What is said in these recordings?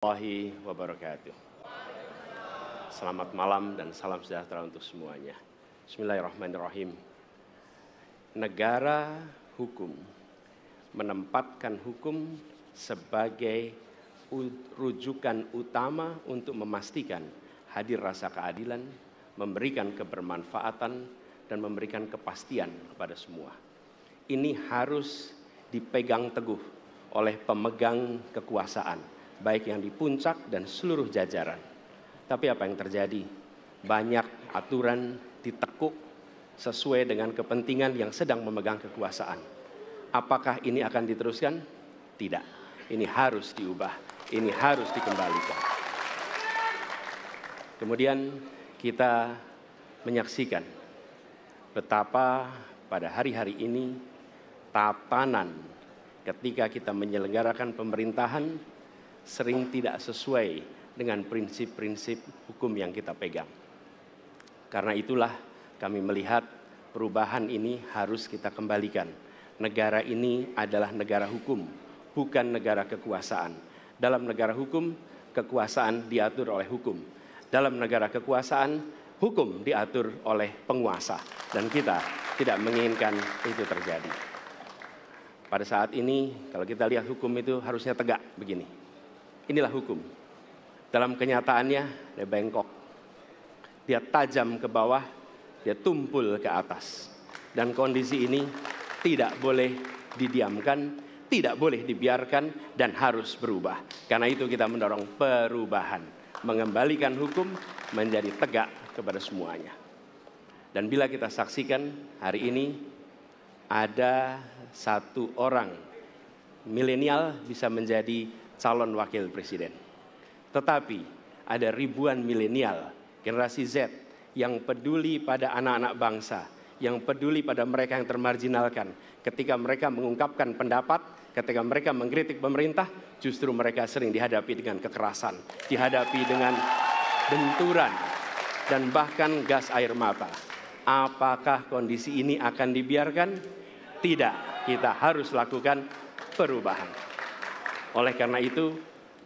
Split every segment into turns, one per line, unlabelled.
Warahmatullahi wabarakatuh. Selamat malam dan salam sejahtera untuk semuanya. Bismillahirrahmanirrahim. Negara hukum menempatkan hukum sebagai rujukan utama untuk memastikan hadir rasa keadilan, memberikan kebermanfaatan, dan memberikan kepastian kepada semua. Ini harus dipegang teguh oleh pemegang kekuasaan, baik yang di puncak dan seluruh jajaran. Tapi apa yang terjadi? Banyak aturan ditekuk sesuai dengan kepentingan yang sedang memegang kekuasaan. Apakah ini akan diteruskan? Tidak. Ini harus diubah. Ini harus dikembalikan. Kemudian kita menyaksikan betapa pada hari-hari ini tatanan ketika kita menyelenggarakan pemerintahan sering tidak sesuai dengan prinsip-prinsip hukum yang kita pegang. Karena itulah kami melihat perubahan ini harus kita kembalikan. Negara ini adalah negara hukum, bukan negara kekuasaan. Dalam negara hukum, kekuasaan diatur oleh hukum. Dalam negara kekuasaan, hukum diatur oleh penguasa. Dan kita tidak menginginkan itu terjadi. Pada saat ini, kalau kita lihat hukum itu harusnya tegak begini. Inilah hukum. Dalam kenyataannya, dia bengkok. Dia tajam ke bawah, dia tumpul ke atas. Dan kondisi ini tidak boleh didiamkan, tidak boleh dibiarkan, dan harus berubah. Karena itu kita mendorong perubahan. Mengembalikan hukum menjadi tegak kepada semuanya. Dan bila kita saksikan hari ini, ada satu orang milenial bisa menjadi calon wakil presiden. Tetapi ada ribuan milenial, generasi Z, yang peduli pada anak-anak bangsa, yang peduli pada mereka yang termarginalkan. Ketika mereka mengungkapkan pendapat, ketika mereka mengkritik pemerintah, justru mereka sering dihadapi dengan kekerasan, dihadapi dengan benturan, dan bahkan gas air mata. Apakah kondisi ini akan dibiarkan? Tidak, kita harus lakukan perubahan. Oleh karena itu,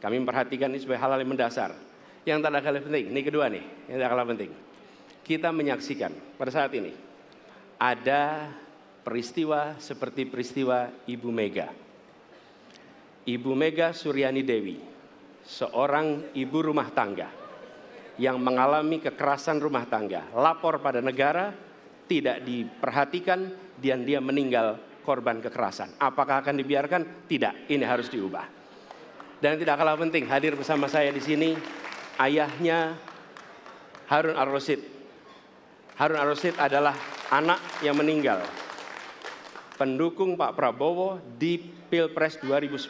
kami memperhatikan ini sebagai hal yang mendasar. Yang tak kalah penting, ini kedua nih, yang tak kalah penting. Kita menyaksikan pada saat ini, ada peristiwa seperti peristiwa Ibu Mega. Ibu Mega Suryani Dewi, seorang ibu rumah tangga yang mengalami kekerasan rumah tangga, lapor pada negara, tidak diperhatikan, dan dia meninggal korban kekerasan. Apakah akan dibiarkan? Tidak, ini harus diubah. Dan tidak kalah penting, hadir bersama saya di sini ayahnya Harun Ar-Rasyid. Harun Ar-Rasyid adalah anak yang meninggal, pendukung Pak Prabowo di Pilpres 2019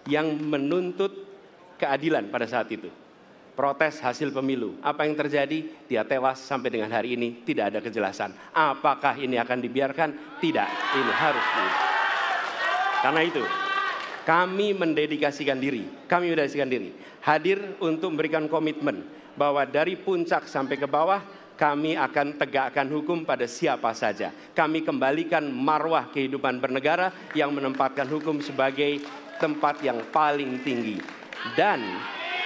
yang menuntut keadilan pada saat itu. Protes hasil pemilu. Apa yang terjadi? Dia tewas sampai dengan hari ini tidak ada kejelasan. Apakah ini akan dibiarkan? Tidak, ini harus diubah. Karena itu, kami mendedikasikan diri, hadir untuk memberikan komitmen bahwa dari puncak sampai ke bawah, kami akan tegakkan hukum pada siapa saja. Kami kembalikan marwah kehidupan bernegara yang menempatkan hukum sebagai tempat yang paling tinggi. Dan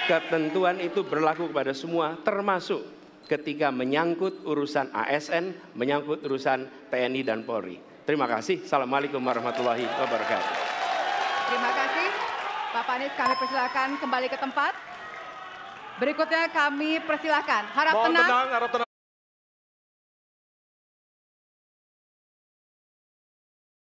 ketentuan itu berlaku kepada semua, termasuk ketika menyangkut urusan ASN, menyangkut urusan TNI dan Polri. Terima kasih. Assalamualaikum warahmatullahi wabarakatuh.
Terima kasih. Bapak Anies, kami persilakan kembali ke tempat. Berikutnya kami persilakan. Harap tenang.